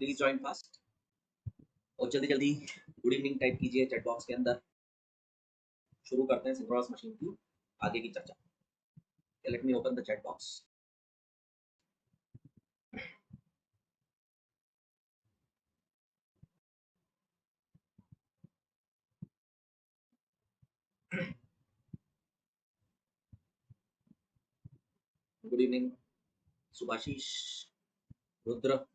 Please join fast और जल्दी जल्दी गुड इवनिंग टाइप कीजिए चैट बॉक्स के अंदर। शुरू करते हैं सिंक्रोनस मशीन की आगे की चर्चा। Let me open the chat box. Good evening Subhashish, Rudra.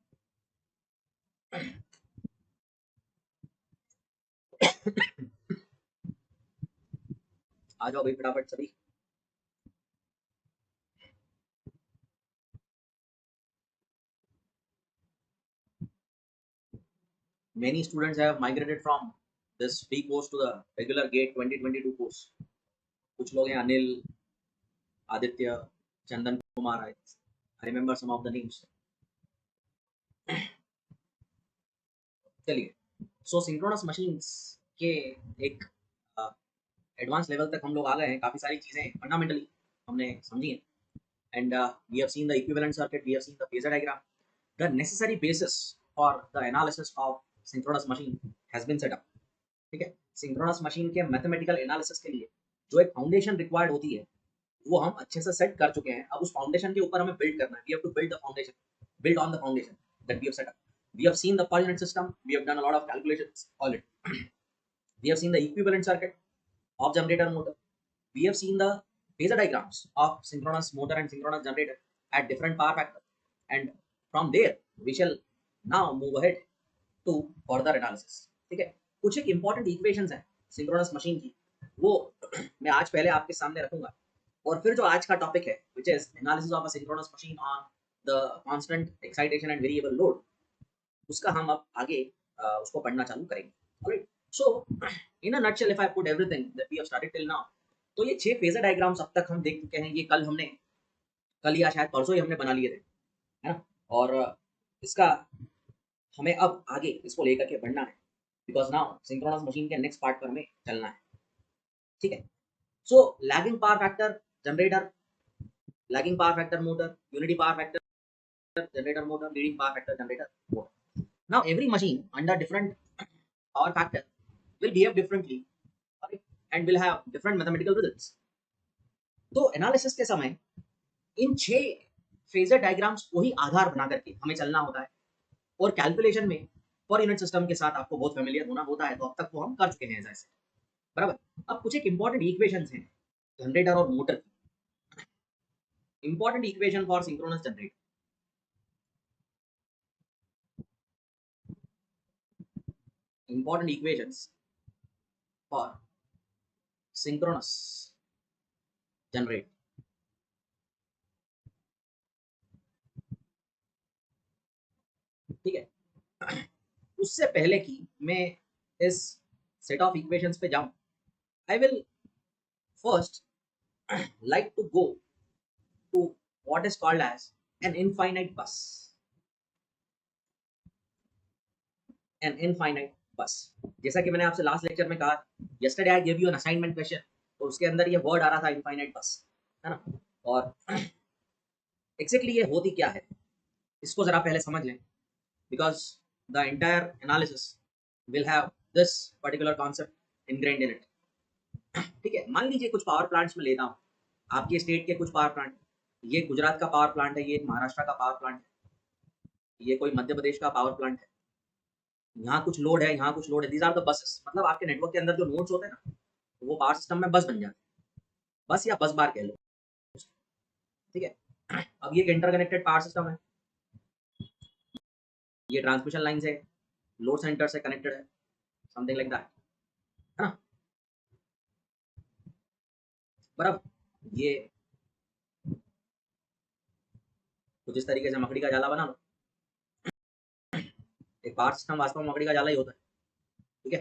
आ जाओ भाई फटाफट सभी। Many students have migrated from this free course to the regular GATE 2022 course. कुछ लोग हैं Anil, Aditya, Chandan Kumar. I remember some of the names. चलिए, सो सिंक्रोनस मशीन्स के एक एडवांस लेवल तक हम लोग आ गए हैं। काफ़ी सारी चीज़ें फंडामेंटली हमने समझी हैं। And we have seen the equivalent circuit, we have seen the phasor diagram. The necessary basis for the analysis of synchronous machine has been set up. ठीक है, सिंक्रोनस मशीन के मैथमेटिकल एनालिसिस के लिए जो एक फाउंडेशन रिक्वायर्ड होती है वो हम अच्छे से सेट कर चुके हैं। अब उस फाउंडेशन के ऊपर हमें बिल्ड करना है। We have to build the foundation, build on the foundation that we have set up. We have seen the per unit system. We have done a lot of calculations already. We have seen the equivalent circuit of generator motor. We have seen the phasor diagrams of synchronous motor and synchronous generator at different power factor. And from there, we shall now move ahead to further analysis. ठीक है, कुछ एक important equations हैं synchronous machine की, वो मैं आज पहले आपके सामने रखूंगा। और फिर जो आज का टॉपिक है which is analysis of a synchronous machine on the constant excitation and variable load, उसका हम अब आगे उसको पढ़ना चालू करेंगे। Alright, so in a nutshell if I put everything that we have started till now, तो ये 6 फेजर डायग्राम्स अब तक हम देख चुके हैं। ये कल या शायद परसों ही हमने बना लिए थे, है ना। और इसका हमें अब आगे इसको लेकर के बढ़ना है बिकॉज नाउ सिंक्रोनस मशीन के नेक्स्ट पार्ट पर हमें चलना है। ठीक है, so lagging power factor generator, lagging power factor motor, unity power factor generator motor, leading power factor generator motor. Now every machine under different power factor will behave differently, right? And will have different mathematical results. तो analysis के समय इन 6 phasor diagrams को ही आधार बना करके हमें चलना होता है। और कैलकुलेशन में पर यूनिट सिस्टम के साथ आपको बहुत फेमिलियर होना होता है, तो अब तक वो हम कर चुके हैं ऐसे, बराबर। अब कुछ एक इंपॉर्टेंट इक्वेशंस हैं जनरेटर और मोटर की। Important equation for synchronous generator, important equations for synchronous generator। ठीक है, उससे पहले कि मैं इस सेट ऑफ इक्वेशंस पे जाऊं, I will first like to go to what is called as an infinite bus। an infinite bus, जैसा कि मैंने आपसे लास्ट लेक्चर में कहा, yesterday I gave you an assignment question, तो उसके अंदर ये वर्ड आ रहा था infinite bus, है ना। और एग्जैक्टली ये होती क्या है इसको जरा पहले समझ लें, because the entire analysis will have this particular concept ingrained in it। ठीक है, मान लीजिए कुछ पावर प्लांट्स में लेता हूँ, आपके स्टेट के कुछ पावर प्लांट, ये गुजरात का पावर प्लांट है, ये महाराष्ट्र का पावर प्लांट है, ये कोई मध्य प्रदेश का पावर प्लांट है। यहाँ कुछ लोड है, यहाँ कुछ लोड है। दीज आर द बसेस, मतलब आपके नेटवर्क के अंदर जो नोड्स होते हैं ना, वो पावर सिस्टम में बस बन जाते हैं, बस या बस बार कह लो। ठीक है, अब ये इंटरकनेक्टेड पावर सिस्टम है, ये ट्रांसमिशन लाइन से लोड सेंटर से कनेक्टेड है, समथिंग लाइक दैट, है ना। बराबर, ये कुछ इस तरीके से मकड़ी का जाला बना लो। एक पावर सिस्टम वास्तव में मकड़ी का जाला ही होता है। ठीक है,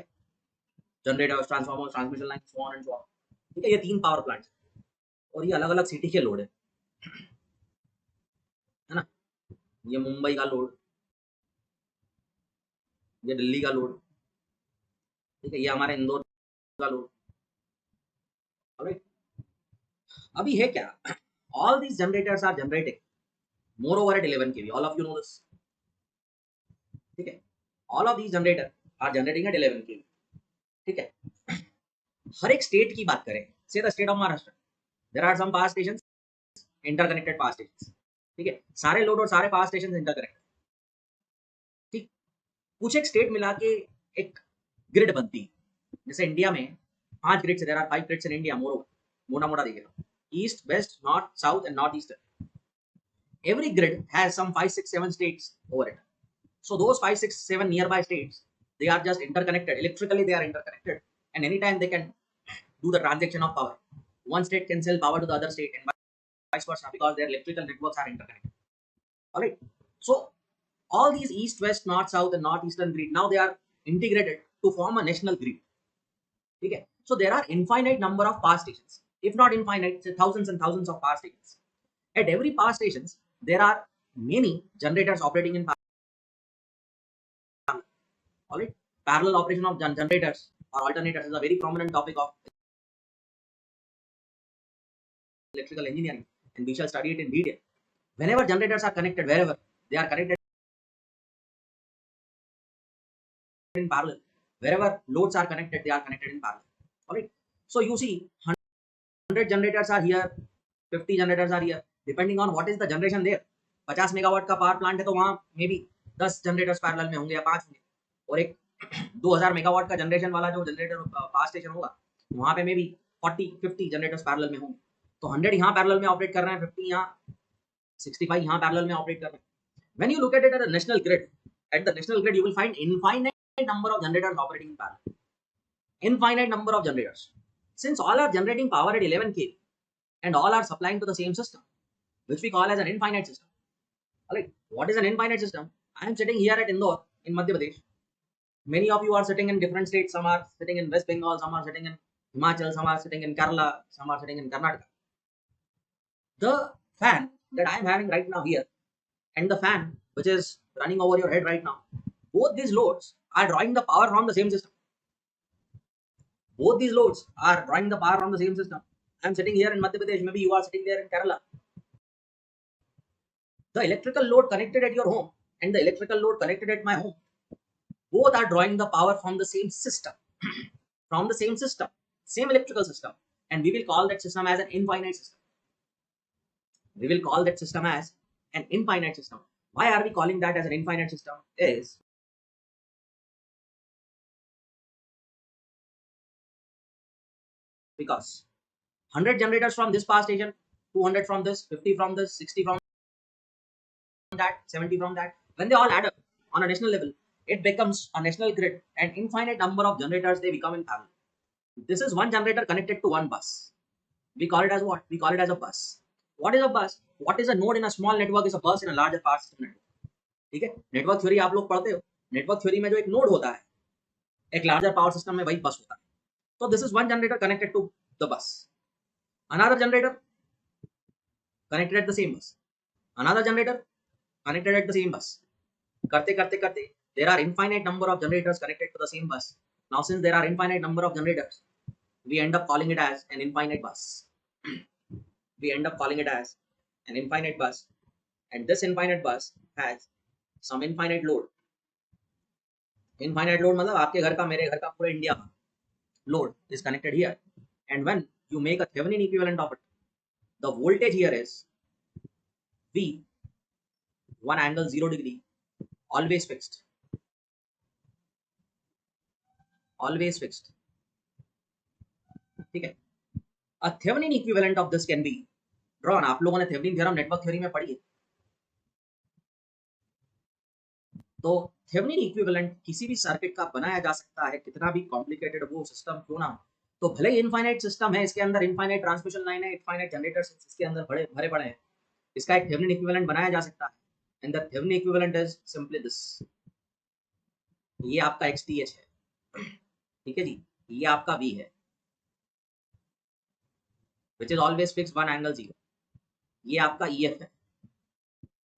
generator, transformer, transmission line, so on and so on. ठीक है, ये 3 पावर प्लांट्स और ये अलग अलग सिटी के लोड है ना। ये मुंबई का लोड, ये दिल्ली का लोड, ठीक है, ये हमारे इंदौर का लोड। अभी है क्या, all these generators are generating more over at 11 kV, all of you know this. ठीक है, all of these generator are generating at 11 kV. ठीक है, हर एक स्टेट की बात करें, say the state of Maharashtra, there are some power stations, interconnected power stations. ठीक है, सारे लोड और सारे पावर स्टेशन इंटरकनेक्टेड. ठीक, कुछ एक स्टेट मिला के एक ग्रिड बनती है. जैसे इंडिया में 5 grids, there are 5 grids in India. मोटा मोटा देखेगा, east, west, north, south and north east. Every grid has some 5, 6, 7 states over it. So those 5, 6, 7 nearby states, they are just interconnected. Electrically, they are interconnected, and anytime they can do the transaction of power. One state can sell power to the other state, and vice versa, because their electrical networks are interconnected. All right. So all these east, west, north, south, and northeastern grid, now they are integrated to form a national grid. Okay. So there are infinite number of power stations, if not infinite, say thousands and thousands of power stations. At every power stations, there are many generators operating in parallel. All right, parallel operation of generators or alternators is a very prominent topic of electrical engineering, and we shall study it in detail. Whenever generators are connected, wherever they are connected in parallel, wherever loads are connected, they are connected in parallel. All right. So you see, 100 generators are here, 50 generators are here, depending on what is the generation there. 50 megawatt का power plant है तो वहां may be 10 generators parallel में होंगे या 5 होंगे, और एक 2000 मेगावाट का जनरेशन वाला जो जनरेटर पावर स्टेशन होगा वहां पे मे बी 40-50 जनरेटर्स पैरेलल में होंगे. तो 100 यहाँ पैरेलल में ऑपरेट कर रहे हैं, 50 यहाँ, 65 यहाँ पैरेलल में ऑपरेट कर रहे हैं. When you look at it at a national grid, at the national grid you will find infinite number of generators operating in parallel. Infinite number of generators. Since all are generating power at 11 kV and all are supplying to the same system, which we call as an infinite system. Alright, what is an infinite system? I am sitting here at Indore in Madhya Pradesh. Many of you are sitting in different states. Some are sitting in West Bengal, some are sitting in Himachal, some are sitting in Kerala, some are sitting in Karnataka. The fan that I am having right now here and the fan which is running over your head right now, both these loads are drawing the power from the same system. Both these loads are drawing the power from the same system. I am sitting here in Madhya Pradesh, maybe you are sitting there in Kerala. The electrical load connected at your home and the electrical load connected at my home, both are drawing the power from the same system. From the same system, same electrical system, and we will call that system as an infinite system. We will call that system as an infinite system. Why are we calling that as an infinite system? Is because 100 generators from this power station, 200 from this, 50 from this, 60 from that, 70 from that, when they all add up on a national level, it becomes a national grid, and infinite number of generators, they become in parallel. This is one generator connected to one bus. We call it as what? We call it as a bus. What is a bus? What is a node in a small network is a bus in a larger power system network. ठीक है, network theory आप लोग पढ़ते हो. Network theory में जो एक node होता है एक लार्जर पावर सिस्टम में, वही बस होता है. तो this is one generator connected to the bus, another generator connected at the same bus, another generator connected at the same bus. करते करते करते there are infinite number of generators connected to the same bus. Now since there are infinite number of generators, we end up calling it as an infinite bus. We end up calling it as an infinite bus, and this infinite bus has some infinite load. Infinite load मतलब आपके घर का, मेरे घर का, पूरे India का load is connected here, and when you make a Thevenin equivalent of it, the voltage here is V 1 angle 0 degree, always fixed, always fixed. ठीक है, a Thevenin equivalent of this can be drawn. आप लोगों ने Thevenin theorem network theory में पढ़ी है. तो Thevenin equivalent किसी भी सर्किट का बनाया जा सकता है, कितना भी कॉम्प्लिकेटेड वो सिस्टम क्यों ना हो. तो भले ही इनफाइनाइट सिस्टम है, इसके अंदर इनफाइनाइट ट्रांसमिशन लाइन है, इनफाइनाइट जनरेटर्स इसके अंदर भरे पड़े हैं, इसका एक थेवेनिन इक्विवेलेंट बनाया जा सकता है. And the Thevenin equivalent is simply this. ये आपका XTH है, ठीक है जी, ये आपका V है, which is always fixed 1 angle 0. ये आपका EF है,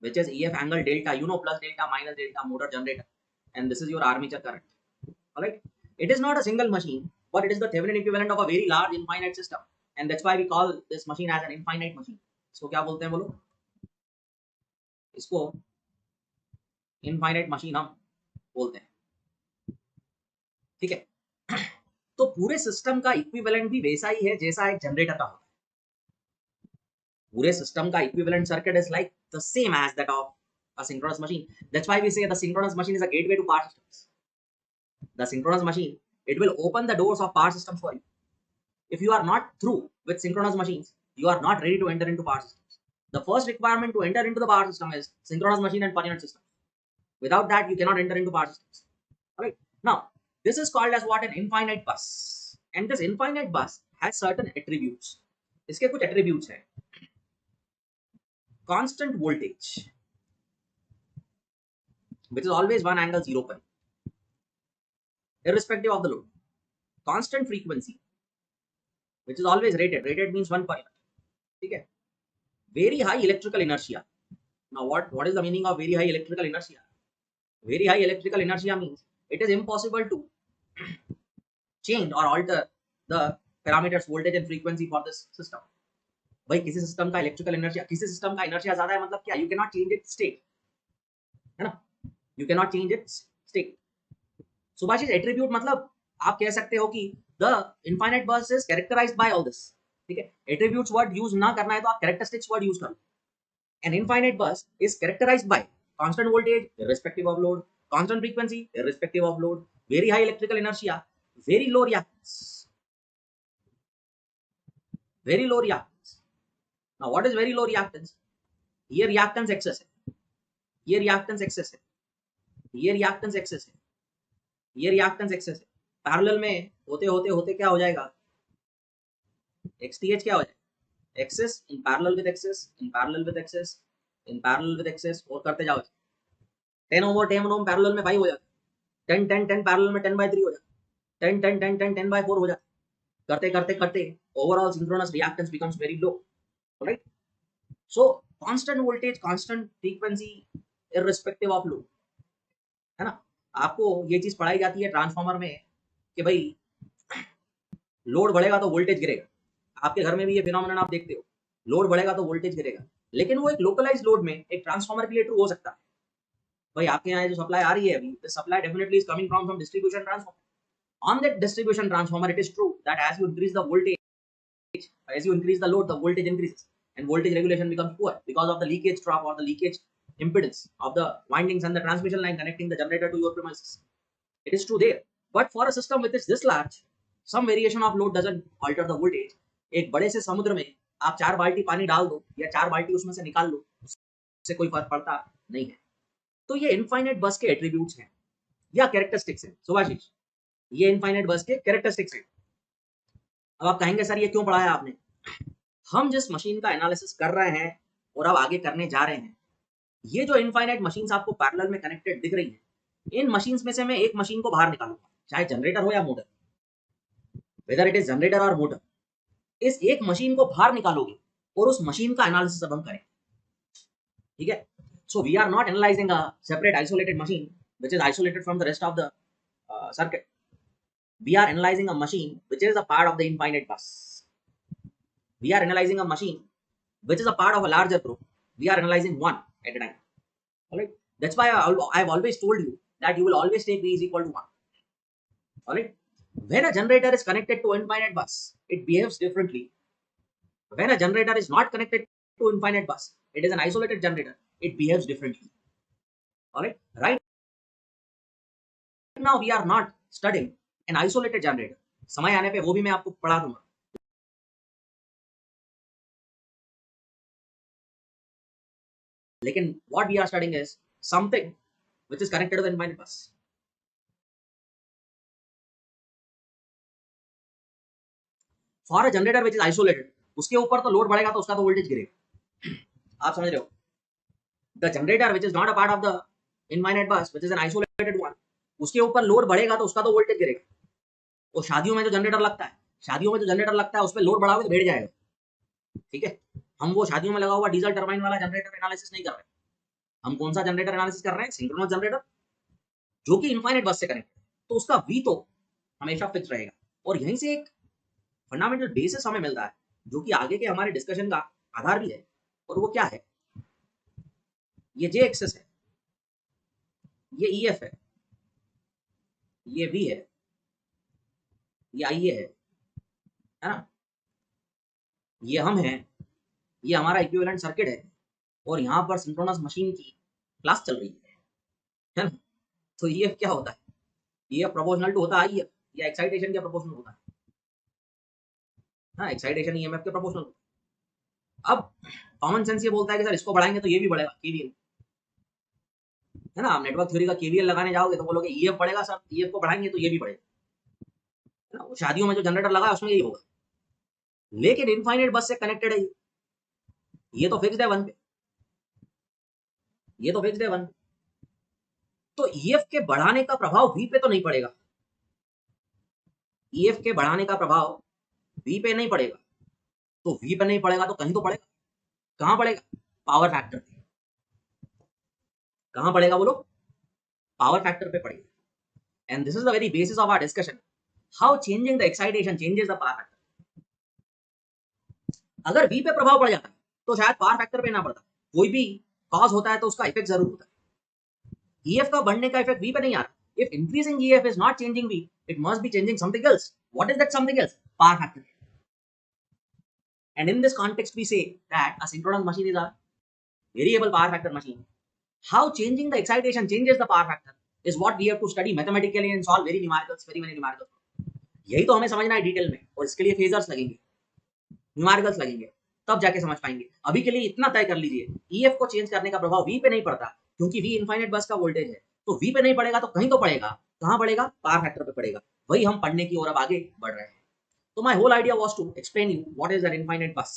which is EF angle delta, you know, plus delta minus delta, motor generator, and this is your armature current. All right, it is not a single machine, but it is the Thevenin equivalent of a very large infinite system, and that's why we call this machine as an infinite machine. इसको क्या बोलते हैं बोलो? इसको infinite machine हम बोलते हैं, ठीक है। तो पूरे सिस्टम का इक्विवेलेंट भी वैसा ही है जैसा एक जनरेटर का होता है। पूरे सिस्टम का equivalent circuit is like the same as that of a synchronous machine. That's why we say the synchronous machine is a gateway to power systems. The synchronous machine, it will open the doors of power systems for you. If you are not through with synchronous machines, you are not ready to enter into power systems. The first requirement to enter into the power system is synchronous machine and per unit system. Without that, you cannot enter into power systems. Alright. Now, this is called as what? An infinite bus. And this infinite bus has certain attributes. इसके कुछ attributes हैं. Constant voltage, which is always 1 angle 0 pi, irrespective of the load. Constant frequency, which is always rated. Rated means 1 per unit. ठीक है. Very high electrical inertia. Now, what is the meaning of very high electrical inertia? Very high electrical inertia means it is impossible to change or alter the parameters voltage and frequency for this system. भाई किसी system का electrical inertia, किसी system का inertia ज्यादा है मतलब क्या? You can not change its state, है ना? You can not change its state. Subhashish attribute मतलब आप कह सकते हो कि the infinite bus is characterised by all this. ठीक है. एट्रीब्यूट्स वर्ड यूज ना करना है तो आप कैरेक्टरिस्टिक्स वर्ड यूज करो. An infinite bus is characterised by constant voltage irrespective of load, constant frequency irrespective of load, very high electrical inertia, very low reactance, very low reactance. Now what is very low reactance? ये reactance Xs है, ये reactance Xs है, ये reactance Xs है, ये reactance Xs है. Parallel में होते होते होते क्या हो जाएगा? XTH क्या हो जाएगा? Xs in parallel with Xs, in parallel with Xs, in parallel with Xs, और करते जाओ. 10 ओम और 10 ओम पैरेलल में 5 हो जाता है. 10 10 10 पैरेलल में 10/3 हो जाता है. 10 10 10 10 10/4 हो जाता है. करते करते करते overall synchronous reactance becomes very low. Right. So constant voltage, constant frequency irrespective of load, है ना? आपको ये चीज पढ़ाई जाती है ट्रांसफार्मर में कि भाई लोड बढ़ेगा तो वोल्टेज गिरेगा. आपके घर में भी ये फिनोमेनन आप देखते हो, लोड बढ़ेगा तो वोल्टेज गिरेगा. लेकिन वो एक लोकलाइज्ड लोड में एक ट्रांसफार्मर के लिए ट्रू हो सकता है. भाई आपके यहाँ जो सप्लाई आ रही है अभी, the supply definitely is coming from some distribution transformer. On that distribution transformer, it is true that as you increase the voltage, as you increase the load, the voltage increases, and voltage regulation becomes poor because of the leakage drop or the leakage impedance of the windings and the transmission line connecting the generator to your premises. It is true there. But for a system which is this large, some variation of load doesn't alter the voltage. एक बड़े से समुद्र में आप 4 बाल्टी पानी डाल दो या 4 बाल्टी उसमें से निकाल लो, उससे कोई फर्क पड़ता नहीं है. तो ये इनफाइनाइट बस के एट्रीब्यूट्स हैं या कैरेक्टरिस्टिक्स हैं. सुभाषिश, ये इनफाइनाइट बस के कैरेक्टरिस्टिक्स हैं. अब आप कहेंगे सर ये क्यों पढ़ाया आपने? हम जिस मशीन का एनालिसिस कर रहे हैं और अब आगे करने जा रहे हैं, ये जो इनफाइनाइट मशीन्स आपको पैरेलल में कनेक्टेड दिख रही हैं, इन मशीन्स में से मैं एक मशीन को बाहर निकालूंगा, चाहे जनरेटर हो या motor, whether it is generator और मोटर. इस एक मशीन को बाहर निकालोगे और उस मशीन का एनालिसिस अब हम करें. ठीक है. So we are not analysing a separate isolated machine which is isolated from the rest of the circuit. We are analyzing a machine which is a part of the infinite bus. We are analyzing a machine which is a part of a larger group. We are analyzing one at a time. Alright. That's why I've always told you that you will always take V is equal to 1. Alright. When a generator is connected to infinite bus, it behaves differently. When a generator is not connected to infinite bus, it is an isolated generator, it behaves differently. Alright. Right now we are not studying an isolated generator. समय आने पे वो भी मैं आपको पढ़ा दूंगा. लेकिन what we are studying is something which is connected to the infinite bus. For a generator which is isolated, उसके ऊपर तो लोड बढ़ेगा तो उसका तो वोल्टेज गिरेगा. आप समझ रहे हो? The generator which is not a part of the infinite bus, which is an isolated one, उसके ऊपर लोड बढ़ेगा तो उसका तो वोल्टेज गिरेगा. और शादियों में जो जनरेटर लगता है, शादियों में जो जनरेटर लगता है उस पर लोड बढ़ाओगे तो बैठ जाएगा. ठीक है. हम वो शादियों में लगा हुआ डीजल टर्बाइन वाला जनरेटर एनालिसिस नहीं कर रहे. हम कौन सा जनरेटर एनालिसिस कर रहे हैं? सिंक्रोनस जनरेटर जो कि इनफाइनाइट बस से कनेक्ट है. तो उसका वी तो हमेशा फिक्स रहेगा. और यहीं से एक फंडामेंटल बेसिस हमें मिलता है जो कि आगे के हमारे डिस्कशन का आधार भी है. और वो क्या है? ये जे एक्सेस है, ये ई एफ है, ये V है, ये IA है ना, ये हम हैं, ये हमारा इक्विवेलेंट सर्किट है, और यहाँ पर सिंक्रोनस मशीन की क्लास चल रही है ना। तो ये क्या होता है, ये प्रोपोर्शनल टू होता है IF, या एक्साइटेशन के प्रोपोर्शनल होता है, हाँ एक्साइटेशन EMF के प्रोपोर्शनल होता है। अब कॉमन सेंस ये बोलता है कि सर इसको बढ़ाएंगे तो ये भी बढ़ेगा, KVL है ना, आप नेटवर्क थ्योरी का KVL लगाने जाओगे तो बोलोगे EF बढ़ेगा सर, EF को बढ़ाएंगे तो ये भी बढ़ेगा, है ना, वो शादियों में जो जनरेटर लगा है उसमें यही होगा, लेकिन इनफाइनाइट बस से कनेक्टेड है ये तो फिक्स्ड है 1 पे, ये तो फिक्स्ड है 1 पे, तो EF के बढ़ाने का प्रभाव V पे तो नहीं पड़ेगा, EF के बढ़ाने का प्रभाव V पे नहीं पड़ेगा, तो V पे नहीं पड़ेगा तो कहीं तो पड़ेगा, कहां पड़ेगा, पावर फैक्टर पे, कहां पड़ेगा बोलो, पावर फैक्टर पे पड़ेगा। And this is the very basis of our discussion, how changing the excitation changes the power factor. अगर V पे प्रभाव पड़ जाता है तो शायद पावर फैक्टर पे ना पड़ता, कोई भी कॉज होता है तो उसका इफेक्ट जरूर होता है, EF का बढ़ने का इफेक्ट V पे नहीं आ रहा, if increasing EF is not changing V, it must be changing something else. What is that something else? Power factor. And in this context we say that a synchronous machine is a variable power factor machine. How changing the excitation changes the power factor is what we have to study mathematically and solve very numericals, very many numericals. यही तो हमें समझना है detail में, और इसके लिए phasors लगेंगे, न्यूमेरिकल्स लगेंगे, तब जाके समझ पाएंगे। अभी के लिए इतना तय कर लीजिए, ईएफ को चेंज करने का प्रभाव वी पे नहीं पड़ता, क्योंकि वी इनफाइनाइट बस का वोल्टेज है, तो वी पे नहीं पड़ेगा तो कहीं तो पड़ेगा, कहां पड़ेगा, पावर फैक्टर पे पड़ेगा, वही हम पढ़ने की ओर अब आगे बढ़ रहे हैं। So my whole idea was to explain you what is an infinite bus,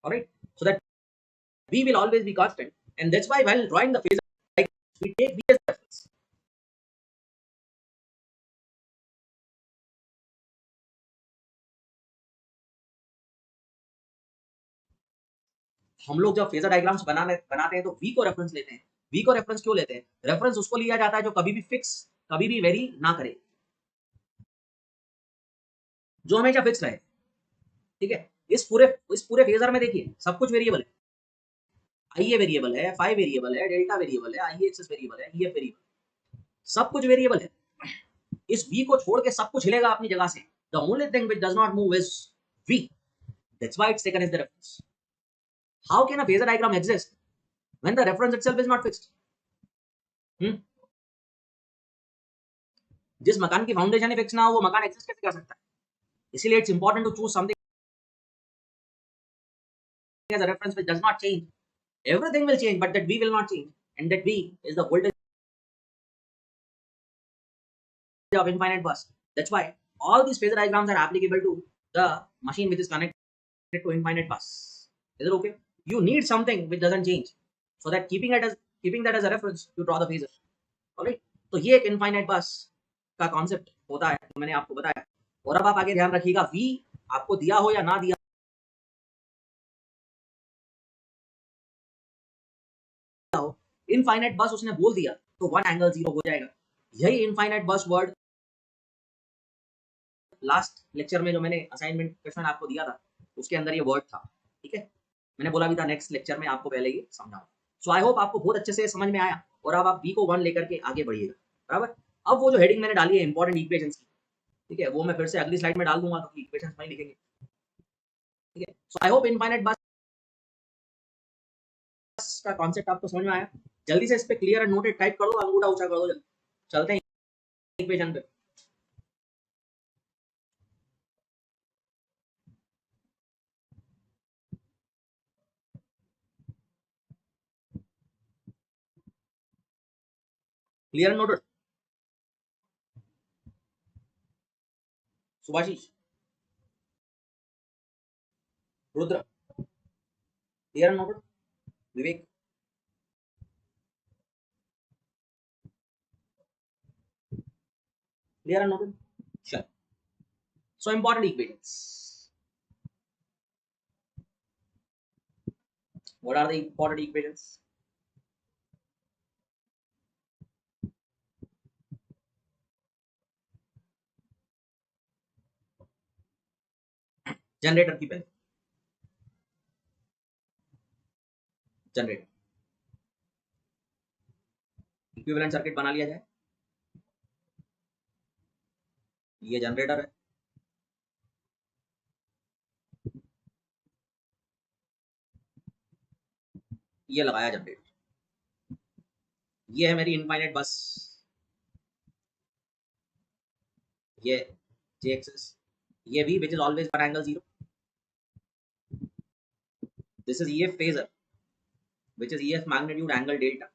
all right, so that V will always be constant, and that's why while drawing the phasor, like we take V as reference. हम लोग जब phasor diagrams बनाते हैं तो V को reference लेते हैं। V को रेफरेंस क्यों लेते हैं? रेफरेंस उसको लिया जाता है जो कभी भी फिक्स, कभी भी वेरी ना करे, जो हमेशा फिक्स रहे, ठीक है। इस पूरे फेजर में देखिए सब कुछ वेरिएबल है, IA वेरिएबल है, फाई वेरिएबल है, डेल्टा वेरिएबल है, IA एक्सिस वेरिएबल है, EF वेरिएबल, सब कुछ वेरिएबल है। इस V को छोड़ के सब कुछ हिलेगा अपनी जगह से। The only thing which does not move is V, that's why it's taken as the reference. How can a phasor diagram exist when the reference itself is not fixed? जिस मकान की फाउंडेशन ही फिक्स ना हो वो मकान exist कैसे कर सकता है? इसीलिए it's important to choose something as a reference which does not change. Everything will change, but that V will not change, and that V is the voltage of infinite bus. That's why all these phasor diagrams are applicable to the machine which is connected to infinite bus. Is it okay? You need something which doesn't change, so that keeping that as a reference, you draw the phasor. Alright? तो ये एक infinite बस का concept होता है, तो मैंने आपको बताया। और अब आप आगे ध्यान रखिएगा, V आपको दिया हो या ना दिया हो, इनफाइनाइट बस उसने बोल दिया तो 1 एंगल 0 हो जाएगा। यही इनफाइनाइट बस वर्ड लास्ट लेक्चर में जो मैंने असाइनमेंट क्वेश्चन आपको दिया था उसके अंदर ये वर्ड था, ठीक है। मैंने बोला भी था नेक्स्ट लेक्चर में आपको पहले ही समझाऊं। सो आई होप आपको बहुत अच्छे से समझ में आया, और अब आप V को 1 लेकर के आगे बढ़िएगा, बराबर। अब वो जो हेडिंग मैंने डाली है इंपॉर्टेंट इक्वेशंस की, ठीक है, वो मैं फिर से अगली स्लाइड में डाल दूंगा, क्योंकि इक्वेशंस वहीं लिखेंगे, ठीक है। सो आई होप इनफाइनाइट बस का कॉन्सेप्ट आपको समझ में आया। जल्दी से इस पे क्लियर एंड नोटेड टाइप कर दो, अंगूठा ऊंचा कर दो, जल्दी चलते हैं इक्वेशन पे। Clear and noted, Subhashish, Rudra, clear and noted, Vivek, clear and noted, चल। So important equations, what are the important equations? Generator की पहले, जनरेटर इक्विवेलेंट सर्किट बना लिया जाए। ये जनरेटर है, ये लगाया जनरेटर, ये है मेरी इनफाइनाइट बस, ये जे एक्सेस, ये भी which is always one angle zero, this is EF phasor which is EF magnitude angle delta.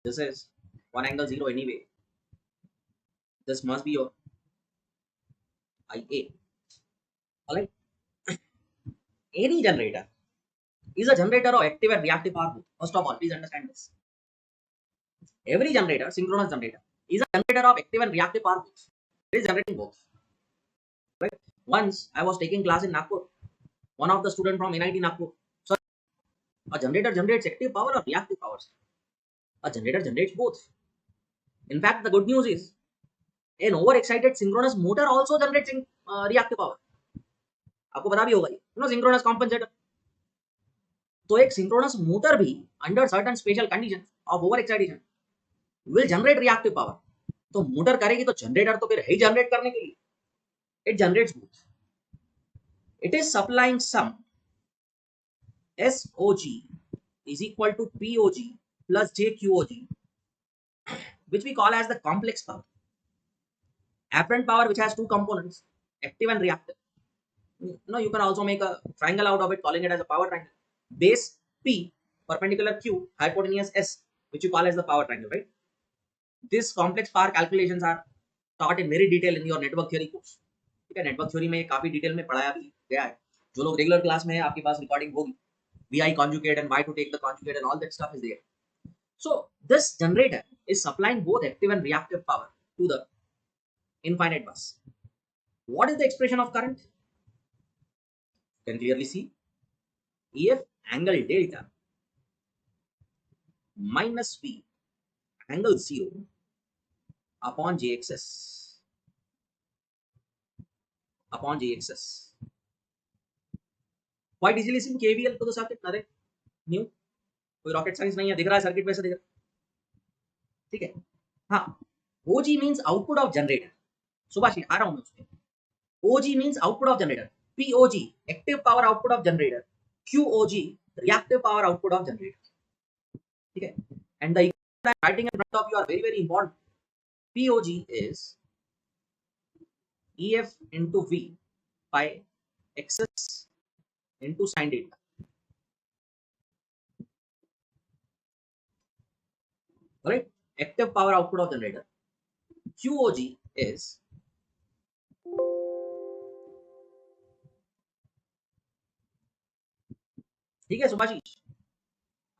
This is one angle zero anyway. This must be your IA. Alright. Any generator is a generator of active and reactive power both. First of all, please understand this. Every generator, synchronous generator, is a generator of active and reactive power both. It is generating both. Right? Once I was taking class in Nagpur. One of the student from NIT Nagpur. So a generator generates active power or reactive powers. A generator generates both. In fact, the good news is an overexcited synchronous motor also generates reactive power. आपको पता भी होगा ये synchronous compensator. तो एक synchronous motor भी under certain special condition of over excitation will generate reactive power. तो motor करेगी तो जनरेटर तो फिर है ही जनरेट करने के लिए, it generates both. It is supplying some SOG is equal to POG plus JQOG, which we call as the complex power. Apparent power, which has two components, active and reactive. You can also make a triangle out of it, calling it as a power triangle. Base P, perpendicular Q, hypotenuse S, which you call as the power triangle, right? This complex power calculations are taught in very detail in your network theory course. ठीक है, network theory में काफी detail में पढ़ाया भी गया है। जो लोग रेगुलर क्लास में है, आपके पास रिकॉर्डिंग होगी, VI conjugate and why to take the conjugate and all that stuff is there. So this generator is supplying both active and reactive power to the infinite bus. What is the expression of current? You can clearly see EF angle delta minus V angle 0 upon JXS upon JXS. Quite easily sim KVL to the circuit, nothing new, कोई rocket science नहीं है, दिख रहा है circuit वैसे दिख रहा है, ठीक है। हाँ, OG means output of generator. Subhash आ रहा हूं मैं उसमें। OG means output of generator, POG active power output of generator, QOG reactive power output of generator, ठीक है। And the equation I am writing in front of you are very very important. POG is EF into V by XS into sin delta. Right? Active power output of generator. QOG is ठीक है Subhashish,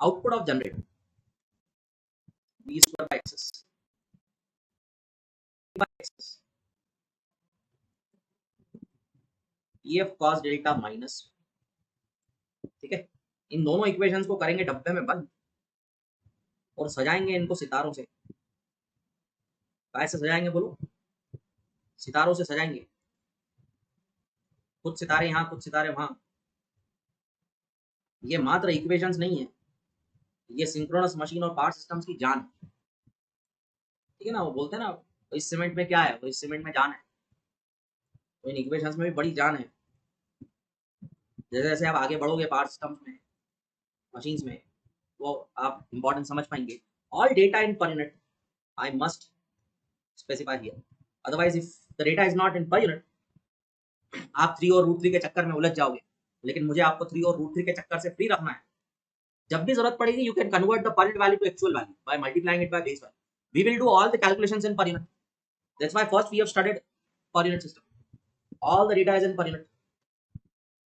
output of generator V square by XS by XS EF cos delta minus, ठीक है। इन दोनों equations को करेंगे डब्बे में बंद और सजाएंगे इनको सितारों से। कैसे सजाएंगे बोलो? सितारों से सजाएंगे, कुछ सितारे यहाँ कुछ सितारे वहां। ये मात्र इक्वेशंस नहीं है, ये सिंक्रोनस मशीन और पावर सिस्टम्स की जान, ठीक है ना। वो बोलते हैं ना, तो इस सीमेंट में क्या है, तो इस सीमेंट में जान है, तो इन इक्वेशंस में भी बड़ी जान है। जैसे जैसे आप आगे बढ़ोगे पावर सिस्टम्स में, मशीन्स में, वो आप इंपॉर्टेंट समझ पाएंगे। All data in per unit I must specify here, otherwise if the data is not in per unit, आप 3 और √3 के चक्कर में उलझ जाओगे। लेकिन मुझे आपको 3 और √3 के चक्कर से फ्री रखना है। जब भी जरूरत पड़ेगी, you can convert the per unit value to actual value by multiplying it by base value. We will do all the calculations in per unit, that's why first we have studied per unit system, all the data is in per unit,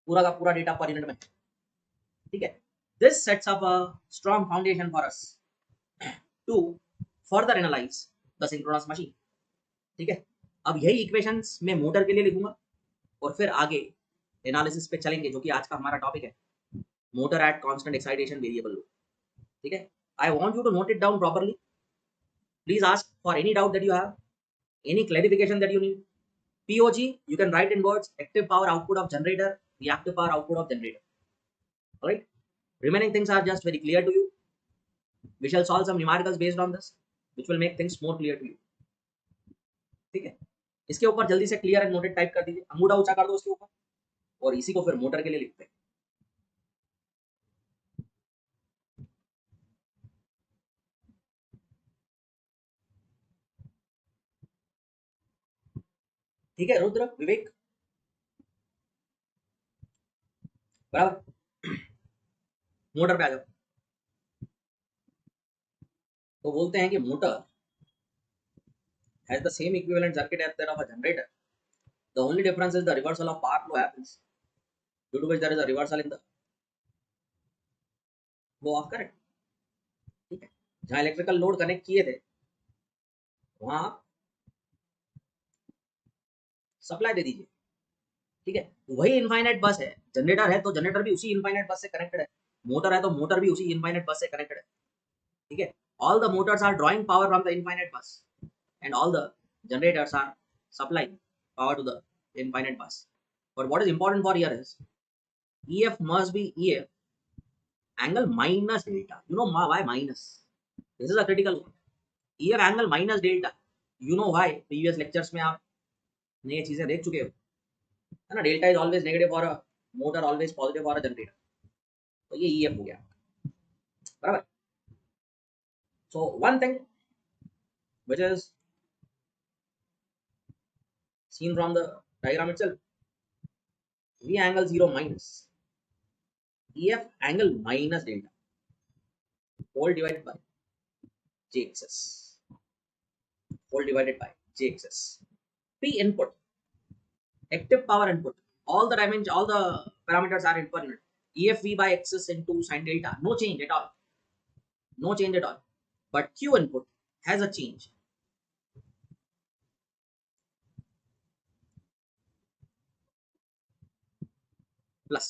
पूरा का पूरा data per unit में, ठीक है। This sets up a strong foundation for us to further analyse the synchronous machine, ठीक है। अब यही इक्वेशंस मैं मोटर के लिए लिखूंगा और फिर आगे एनालिसिस पे चलेंगे, जो कि आज का हमारा टॉपिक है, motor at constant excitation variable load, ठीक है। I want you to note it down properly, please ask for any doubt that you have, any clarification that you need. POG you can write in words, active power output of generator, reactive power output of generator. All right, remaining things are just very clear to you. We shall solve some numericals based on this, which will make things more clear to you, ठीक है। इसके ऊपर जल्दी से clear and noted type कर दीजिए, अंगूठा ऊंचा कर दो उसके ऊपर, और इसी को फिर मोटर के लिए लिखते हैं। ठीक है रुद्र विवेक, बराबर। मोटर पे आ जाओ। तो बोलते हैं कि motor has the same equivalent circuit as that of a generator. The only difference is the reversal of power flow happens, due to which there is a reversal in the flow of current. ठीक है, जहाँ electrical load connect किए थे वहां आप supply दे दीजिए। ठीक है, वही इनफाइनाइट बस है, जनरेटर है तो जनरेटर भी उसी इनफाइनाइट बस से कनेक्टेड है, मोटर है तो मोटर भी उसी इनफाइनाइट बस से कनेक्टेड है। ठीक है, all the motors are drawing power from the infinite bus and all the generators are supplying power to the infinite bus. But what is important for here is EF must be EF angle minus delta. You know why minus? This is a critical one. EF angle minus delta. You know why? Previous lectures में आपने ये चीजें देख चुके हो, है ना? Delta is always negative for a motor, always positive for a generator. तो ये EF हो गया, बराबर। So one thing which is seen from the diagram itself, V angle 0 minus EF angle minus delta whole divided by JXS, whole divided by JXS. P input, active power input, all the dimensions, all the parameters are input unit. EFV by XS into sin delta, no change at all, no change at all. But Q input has a change. Plus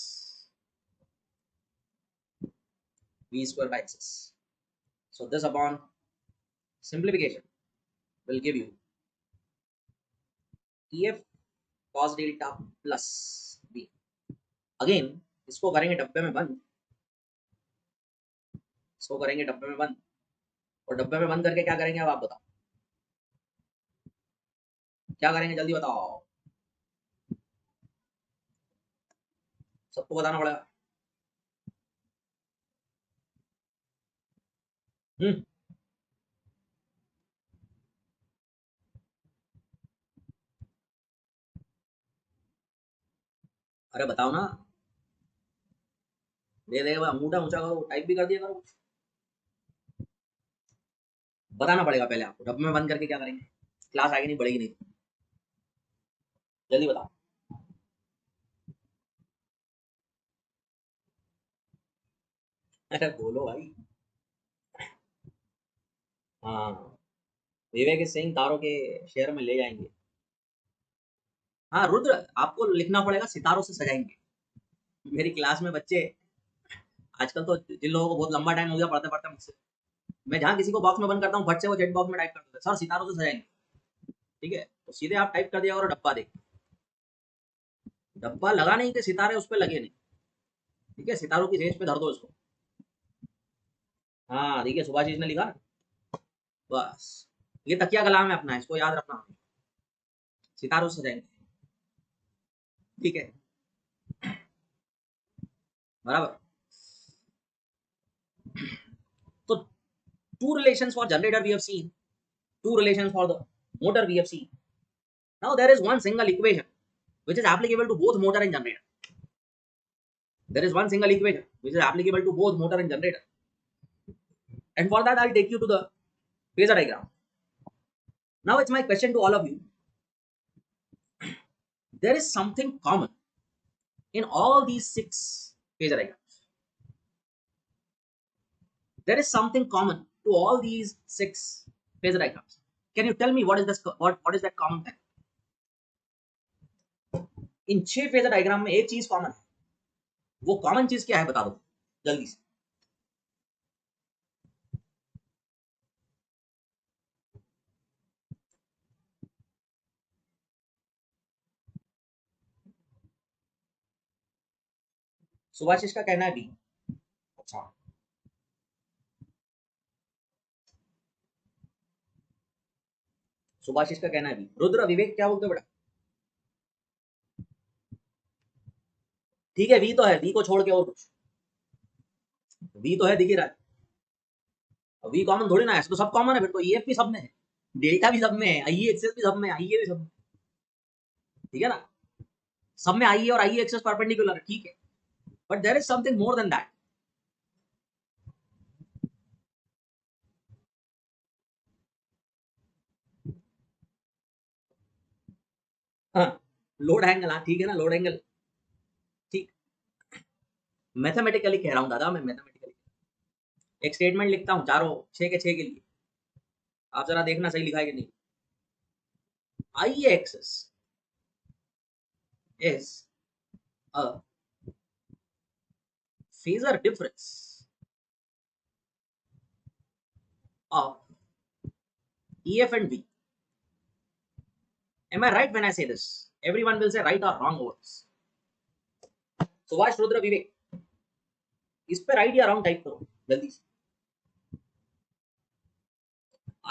V square by XS. So this upon simplification will give you EF cos delta plus V. Again इसको करेंगे डब्बे में बंद, इसको करेंगे डब्बे में बंद, और डब्बे में बंद करके क्या करेंगे अब आप बताओ, क्या करेंगे जल्दी बताओ, सबको बताना पड़ेगा। हम्म, अरे बताओ ना, दे देगा अंगूठा ऊंचा करो, टाइप भी कर दिया करो, बताना पड़ेगा पहले आपको डब्बे में बंद करके क्या करेंगे, क्लास आगे नहीं बढ़ेगी नहीं, जल्दी बताओ। अरे बोलो भाई। हाँ, विवेक सिंह तारों के शहर में ले जाएंगे। हाँ रुद्र, आपको लिखना पड़ेगा सितारों से सजाएंगे। मेरी क्लास में बच्चे आजकल तो, जिन लोगों को बहुत लंबा टाइम हो गया पढ़ते पढ़ते मुझसे, मैं जहाँ किसी को बॉक्स में बंद करता हूँ फट से वो चेट बॉक्स में टाइप कर देते हैं, सर सितारों से सजाएंगे। ठीक है, तो सीधे आप टाइप कर दिया और डब्बा देख, डब्बा लगा नहीं कि सितारे उस पर लगे नहीं। ठीक है, सितारों की रेंज पे धर दो इसको। हाँ देखिए सुभाषीष ने लिखा, बस ये तकिया कलाम है अपना, इसको याद रखना, सितारों से सजाएंगे। ठीक है, बराबर। तो two relations for generator we have seen, two relations for the motor we have seen. Now there is one single equation which is applicable to both motor and generator. There is one single equation which is applicable to both motor and generator. And for that I'll take you to the phasor diagram. Now it's my question to all of you. There is something common in all these six phasor diagrams. There is something common to all these six phasor diagrams. Can you tell me what is this? What is that common thing? In 6 phasor diagram में एक चीज common है, वो common चीज क्या है बता दो जल्दी से। सुभाषिष का कहना है बी। अच्छा, सुभाषिश का कहना है भी। रुद्र विवेक क्या बोलते हो बेटा? ठीक है, वी तो है, वी को छोड़ के और कुछ, वी तो है, दिख ही रहा है, वी कॉमन थोड़ी ना है, तो सब कॉमन है फिर तो, ईएफ भी सब में है, डेल्टा भी सब में है, आई एक्सेस भी सब में, आई भी सब में, ठीक है ना, सब में आई और आई एक्सेस परपेंडिकुलर है, ठीक है, but there is something more than that. हाँ, लोड एंगल, हाँ ठीक है ना, लोड एंगल, ठीक, मैथमेटिकली कह रहा हूँ दादा, मैं मैथमेटिकली एक स्टेटमेंट लिखता हूँ चारों, 6 के 6 के लिए, आप जरा देखना सही लिखा है कि नहीं। I access is a phasor difference of EF and V. Am I right when I say this? Everyone will say right or wrong words. Subhash, Rudra, Vivek, इस पे राइट या रॉन्ग टाइप करो जल्दी से।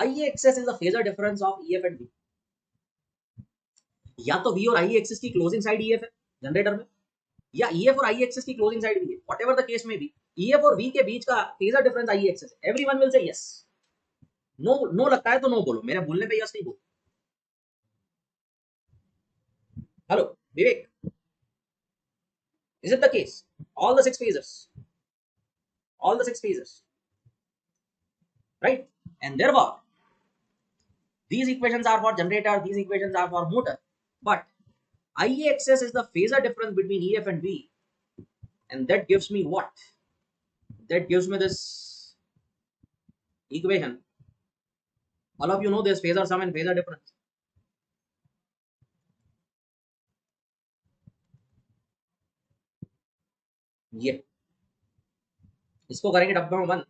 I access is the phasor difference of EF and V. या तो V और I XS की क्लोजिंग साइड ईएफ है जनरेटर में, या ईएफ और आई एक्सेस की क्लोजिंग साइड वी है, व्हाटएवर द केस में भी, ईएफ और वी के बीच का फेजर डिफरेंस आई एक्सेस है। Everyone will say yes, no no लगता है तो नो बोलो, मेरे बोलने पे यस नहीं बोलो। Hello Vivek, is it the case? All the six phases, all the six phases, right? And therefore these equations are for generator, these equations are for motor, but IA axis is the phasor difference between EF and V, and that gives me what? That gives me this equation. All of you know this phasor sum and phasor difference. ये इसको करेंगे डब्बा में बंद,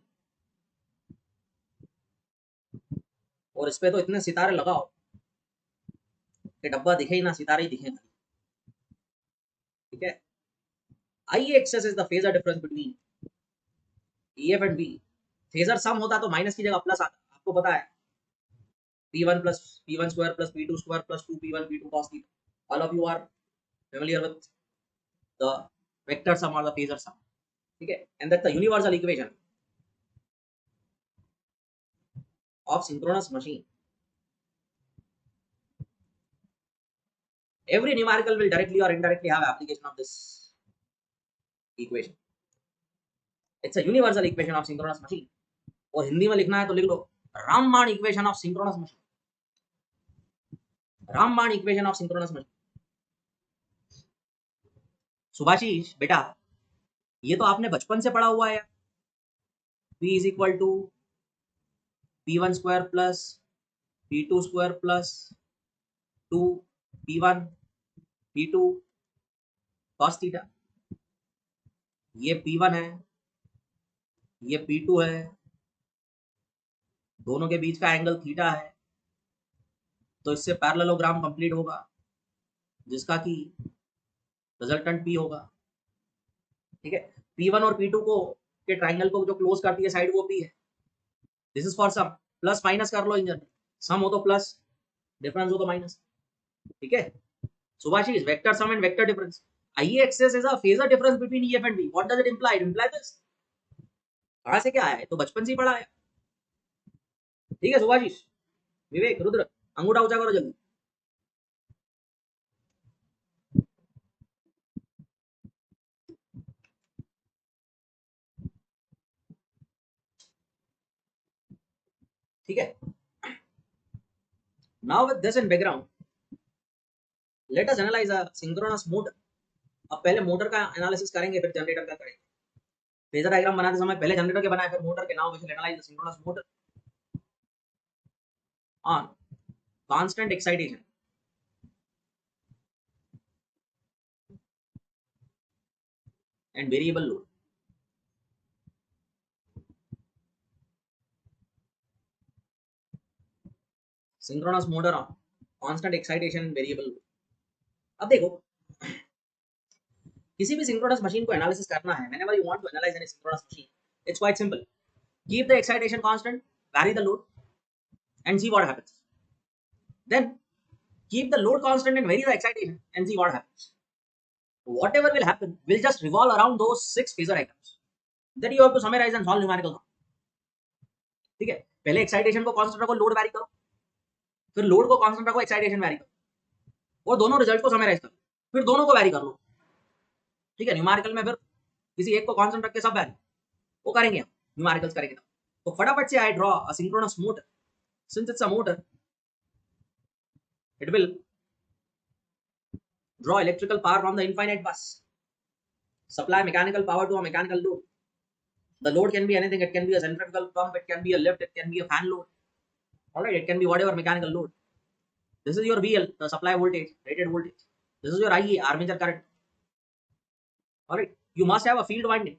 और इस पे तो इतने सितारे लगाओ कि डब्बा दिखे ही ना, सितारे ही दिखे, ठीक है। IA axis is the phasor difference between EF and V. Phasor sum होता तो माइनस की जगह प्लस आता, आपको पता है, P1 plus P1 square plus P2 square plus 2P1 P2 cos theta. All of you are familiar with the vector sum or the phasor sum, ठीक है, and that's the universal equation of synchronous machine. Every numerical will directly or indirectly have application of this equation. It's a universal equation of synchronous machine. और हिंदी में लिखना है तो लिख लो रामबाण equation of synchronous machine, रामबाण equation of synchronous machine. Subhashish बेटा, ये तो आपने बचपन से पढ़ा हुआ है, P is equal to P1 square plus P2 square plus 2 P1 P2 cos theta। ये P1 है, ये P2 है, दोनों के बीच का एंगल थीटा है, तो इससे पैरेललोग्राम कंप्लीट होगा जिसका कि रिजल्टेंट P होगा, ठीक है। P1 और P2 को के ट्राइंगल को जो क्लोज करती है साइड वो P है। This is for sum, plus minus कर लो इन जनरल, सम हो तो प्लस, डिफरेंस हो तो माइनस, ठीक है। सुभाषी is vector sum and vector difference. I access is a phasor difference between Ef and वी। What does it imply? It imply this. कहां से क्या आया है? तो बचपन से ही पढ़ा है, ठीक है। सुभाषी, विवेक, रुद्र, अंगूठा ऊंचा करो जल्दी। ठीक है, now with this in background let us analyse a synchronous motor. अब पहले मोटर का एनालिसिस करेंगे, फिर जनरेटर का करेंगे। फेजर डायग्राम बनाते समय पहले जनरेटर के बनाए, फिर मोटर के। Now we will analyse the synchronous motor on constant excitation and variable load. Synchronous motor on constant excitation and variable load. अब देखो, किसी भी सिंक्रोनस मशीन को एनालिसिस करना है, whenever you want to analyze any synchronous machine, it's quite simple. Keep the excitation constant, vary the load, and see what happens. Then keep the load constant and vary the excitation and see what happens. Whatever will happen will just revolve around those 6 phasor items. Then you have to summarize and solve numerical sum. ठीक है, पहले excitation को constant रखो, load vary करो, फिर load को constant रखो, excitation vary करो, और दोनों रिजल्ट को समराइज करो, फिर दोनों को वैरी कर लो. ठीक है, न्यूमेरिकल में फिर किसी एक को कांस्टेंट रख के सब वैरी वो करेंगे, हम न्यूमेरिकल्स करेंगे. तो फटाफट से I draw a synchronous motor. Since it's a motor, it will draw electrical power from the infinite bus, supply mechanical power to a mechanical load. The load can be anything. It can be a centrifugal pump, it can be a lift, it can be a fan load. All right, it can be whatever mechanical load. This is your VL, the supply voltage, rated voltage. This is your IA, armature current. All right, you must have a field winding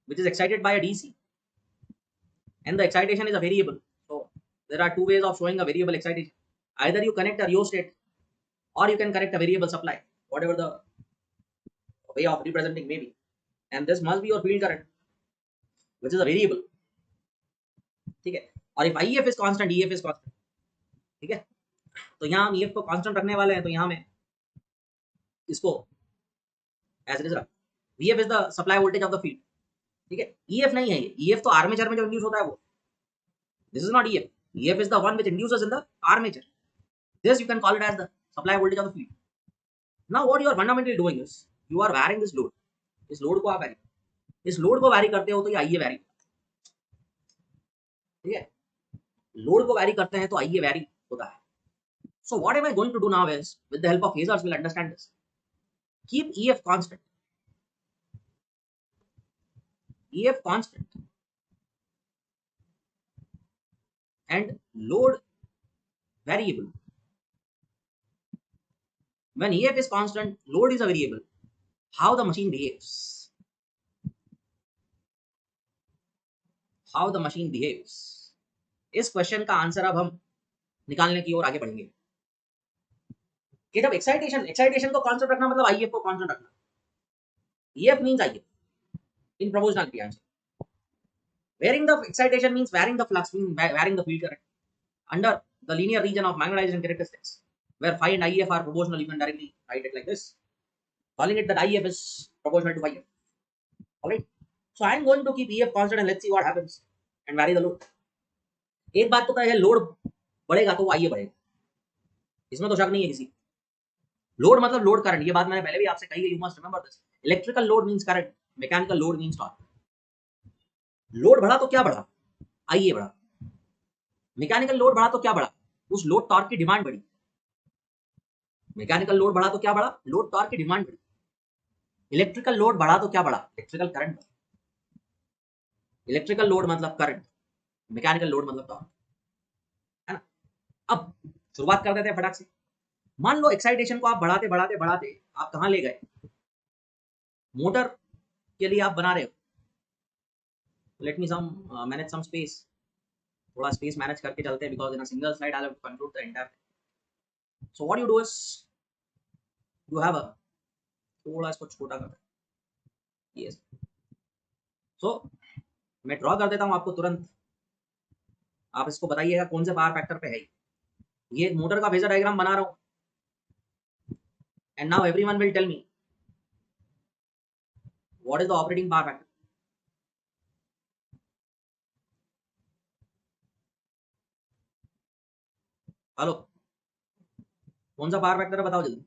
which is excited by a DC, and the excitation is a variable. So there are two ways of showing a variable excitation. Either you connect a rheostat, or you can connect a variable supply, whatever the way of representing may be. And this must be your field current, which is a variable. ठीक है, और if IF is constant, EF is constant. ठीक है, तो यहाँ हम EF को constant रखने वाले हैं, तो यहाँ में इसको as it is रख. VF is the supply voltage of the field. ठीक है, EF नहीं है ये. EF तो आर्मेचर में जो इंड्यूस होता है वो. This is not EF. EF is the one which induces in the armature. This you can call it as the supply voltage of the field. Now what you are fundamentally doing is you are varying this load. इस load को आप vary, इस load को vary करते हो तो ये आईए वैरी. ठीक है, लोड को वैरी करते हैं तो आईए वैरी होता है. So what am I going to do now is, with the help of phasors, we'll understand this. Keep EF constant. EF constant and load variable. When EF is constant, load is a variable. How the machine behaves? How the machine behaves? इस question का answer अब हम निकालने की ओर आगे बढ़ेंगे. कि जब एक्साइटेशन को कांस्टेंट रखना मतलब आईएफ को कांस्टेंट रखना. EF means IF in proportionality answer. Varying the excitation means varying the flux, means varying the field current under the linear region of magnetization characteristics, where phi and IF are proportional. You can directly write it like this, calling it that IF is proportional to IF. Alright, so I am going to keep EF constant and let's see what happens and vary the load. एक बात तो तय है, load बढ़ेगा तो आईए बढ़ेगा, इसमें तो शक नहीं है किसी. लोड मतलब लोड करंट, ये बात मैंने पहले भी आपसे कही है. You must remember this. Electrical load means current, mechanical load means torque. Load बढ़ा तो क्या बढ़ा? आईए बढ़ा. मैकेनिकल लोड बढ़ा तो क्या बढ़ा? उस लोड टॉर्क की डिमांड बढ़ी. मैकेनिकल लोड बढ़ा तो क्या बढ़ा? लोड टॉर्क की डिमांड बढ़ी. इलेक्ट्रिकल लोड बढ़ा तो क्या बढ़ा? इलेक्ट्रिकल करंट बढ़ा. इलेक्ट्रिकल लोड मतलब करंट, मैकेनिकल लोड मतलब टॉर्क, है ना. अब शुरुआत कर देते हैं फटाक से. मान लो एक्साइटेशन को आप बढ़ाते बढ़ाते बढ़ाते आप कहां ले गए? मोटर के लिए आप बना रहे हो. Let me some manage some space. थोड़ा स्पेस मैनेज करके चलते हैं, because in a single slide I have to conclude the entire. So what you do is you have a, थोड़ा इसको छोटा कर. यस, सो मैं ड्रॉ कर देता हूं आपको तुरंत. आप इसको बताइएगा कौन से पावर फैक्टर पे है. ये मोटर का फेजर डायग्राम बना रहा हूं. And now everyone will tell me what is the operating power factor. Hello, कौन सा पावर फैक्टर है बताओ जल्दी.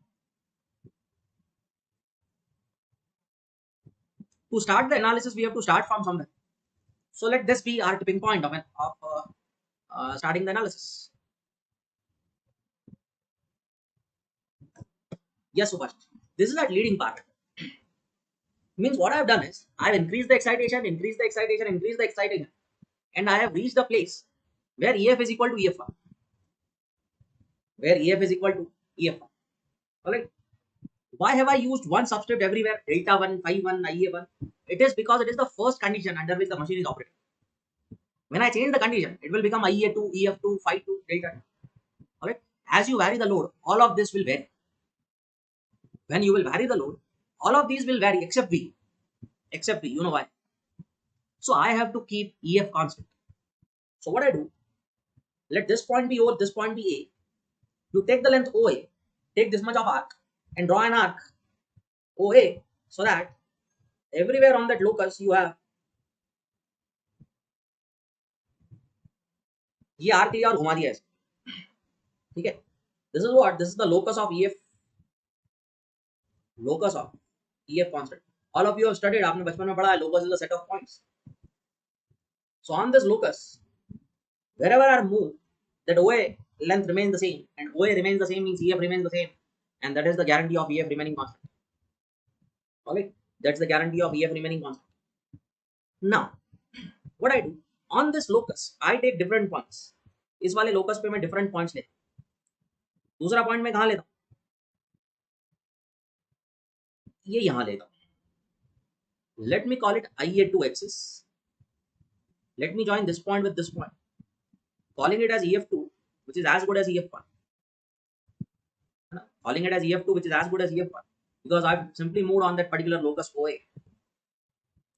To start the analysis we have to start from somewhere. So let this be our tipping point of starting the analysis. Yes, Subhash, this is that leading power factor. Means what I have done is I have increased the excitation, and I have reached a place where EF is equal to EFR. Where EF is equal to EFR. Alright. Why have I used one subscript everywhere? Delta 1, phi 1, IA 1. It is because it is the first condition under which the machine is operating. When I change the condition, it will become IA 2, EF 2, phi 2, delta 2. Alright. As you vary the load, all of this will vary. When you will vary the load, all of these will vary except V. Except V. You know why? So I have to keep EF constant. So what I do, let this point be O, this point be A. You take the length OA, take this much of arc, and draw an arc OA so that everywhere on that locus you have ये arc लिया और घुमा दिया ऐसे, ठीक है. This is the locus of EF, locus of EF constant. All of you have studied, आपने बचपन में पढ़ा है, locus is a set of points. So on this locus, wherever I move, that OA length remains the same, and OA remains the same means EF remains the same, and that is the guarantee of EF remaining constant. Okay, that's the guarantee of EF remaining constant. Now, what I do on this locus, I take different points. इस वाले locus पे मैं different points लेता हूँ. दूसरा point मैं कहाँ लेता हूँ? ये यहाँ लेता हूँ. Let me call it IA2 axis. Let me join this point with this point, calling it as EF2, which is as good as EF1. Calling it as EF2, which is as good as EF1, because I've simply moved on that particular locus OA.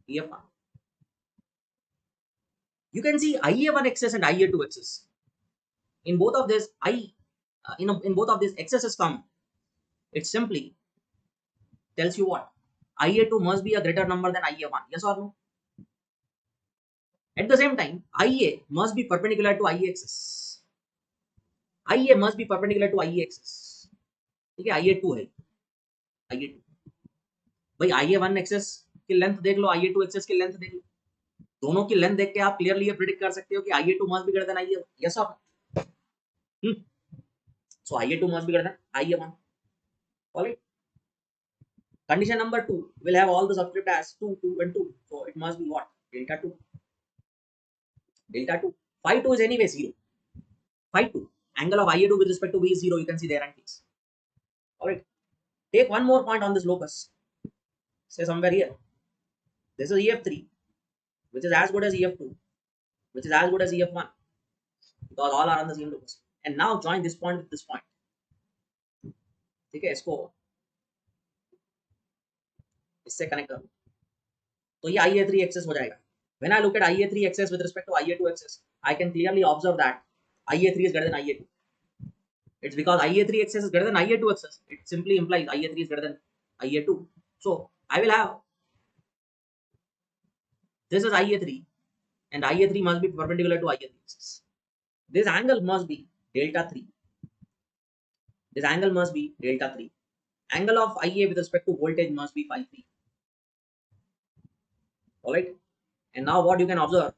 EF1. You can see IA1 axis and IA2 axis. In both of this, in both of these axes is common. It simply tells you what IA2 must be a greater number than IA1. Yes or no? At the same time, IA must be perpendicular to IA axis. IA must be perpendicular to IA axis. ठीक है, IA2 है, IA2. भाई IA1 access की length देख लो, IA2 access की length देख लो, दोनों की लेंथ देख के आप क्लियरली ये प्रेडिक्ट कर सकते हो कि IA2 must be greater than IA1. Yes or no? So IA2 must be greater than IA1. Alright. Condition number 2 will have all the subscript as 2, 2 and 2. So it must be what? Delta 2. Delta 2. Phi 2 is anyway 0. Phi 2. Angle of IA2 with respect to B is 0. You can see there and case. Alright. Take one more point on this locus. Say somewhere here. This is EF3, which is as good as EF2, which is as good as EF1, because all are on the same locus. And now join this point with this point. ठीक है, इसको इससे connect करो तो ये IA3 access हो जाएगा. When I look at IA3 axis with respect to IA2 axis, I can clearly observe that IA3 is greater than IA2. It's because IA3 axis is greater than IA2 axis. It simply implies IA3 is greater than IA2. So I will have, this is IA3, and IA3 must be perpendicular to IA3 axis. This angle must be delta 3. This angle must be delta 3. Angle of IA with respect to voltage must be phi 3. Alright. And now what you can observe,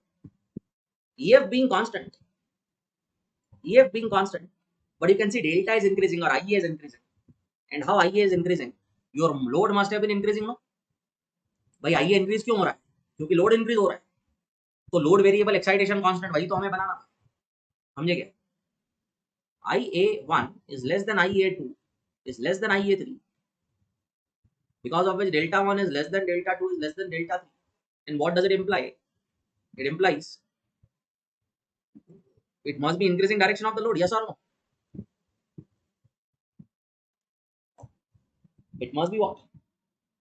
EF being constant, but you can see delta is increasing or IA is increasing. And how IA is increasing? Your load must have been increasing, no? भाई IA increase क्यों हो रहा है? क्योंकि load increase हो रहा है. तो load variable excitation constant वही तो हमें बनाना था. समझे क्या? IA1 is less than IA2 is less than IA3, because of which delta 1 is less than delta 2 is less than delta 3. And what does it imply? It implies it must be increasing direction of the load. Yes or no? It must be what?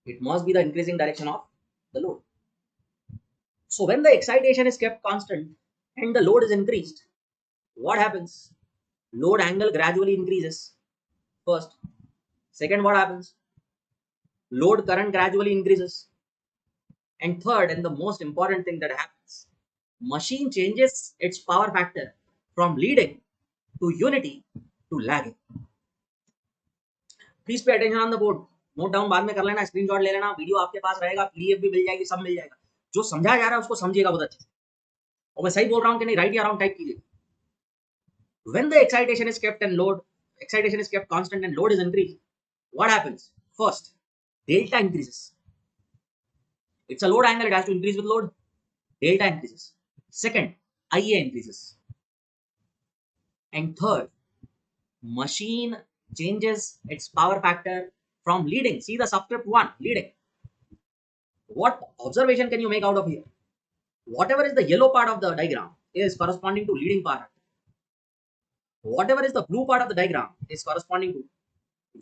It must be the increasing direction of the load. So when the excitation is kept constant and the load is increased, what happens? Load angle gradually increases. First. Second, what happens? Load current gradually increases. And third, and the most important thing that happens, machine changes its power factor from leading to unity to lagging. Please pay attention on the board. Note down बाद में कर लेना, screenshot ले लेना, video आपके पास रहेगा, PDF भी मिल जाएगी, सब मिल जाएगा. जो समझाया जा रहा है उसको समझिएगा बहुत अच्छे से, और मैं सही बोल रहा हूँ कि नहीं, राइट या रॉन्ग टाइप कीजिए. When the excitation is kept constant and load is increased, what happens? First, delta increases. It's a load angle, it has to increase with load. Delta increases. Second, IA increases. And third, machine changes its power factor from leading. See the subscript 1, leading. What observation can you make out of here? Whatever is the yellow part of the diagram is corresponding to leading power factor. Whatever is the blue part of the diagram is corresponding to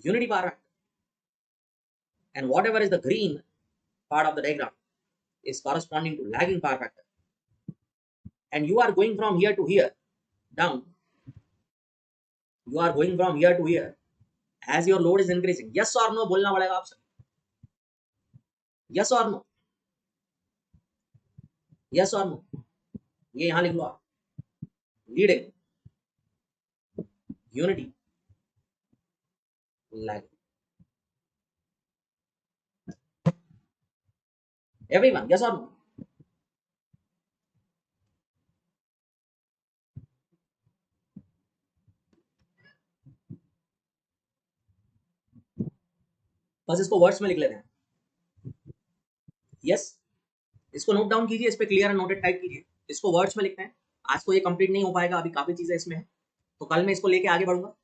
unity power factor. And whatever is the green part of the diagram is corresponding to lagging power factor. And you are going from here to here, down. You are going from here to here as your load is increasing. Yes और no बोलना पड़ेगा आपसे. Yes और no, yes और no. ये यहां लिख लो आप. Leading, unity, lagging. Everyone yes और नो. बस इसको वर्ड्स में लिख लेते हैं. यस, इसको नोट डाउन कीजिए, इस पे क्लियर एंड नोटेड टाइप कीजिए. इसको वर्ड्स में लिखते हैं. आज तो ये कंप्लीट नहीं हो पाएगा, अभी काफी चीजें इसमें है, तो कल मैं इसको लेके आगे बढ़ूंगा.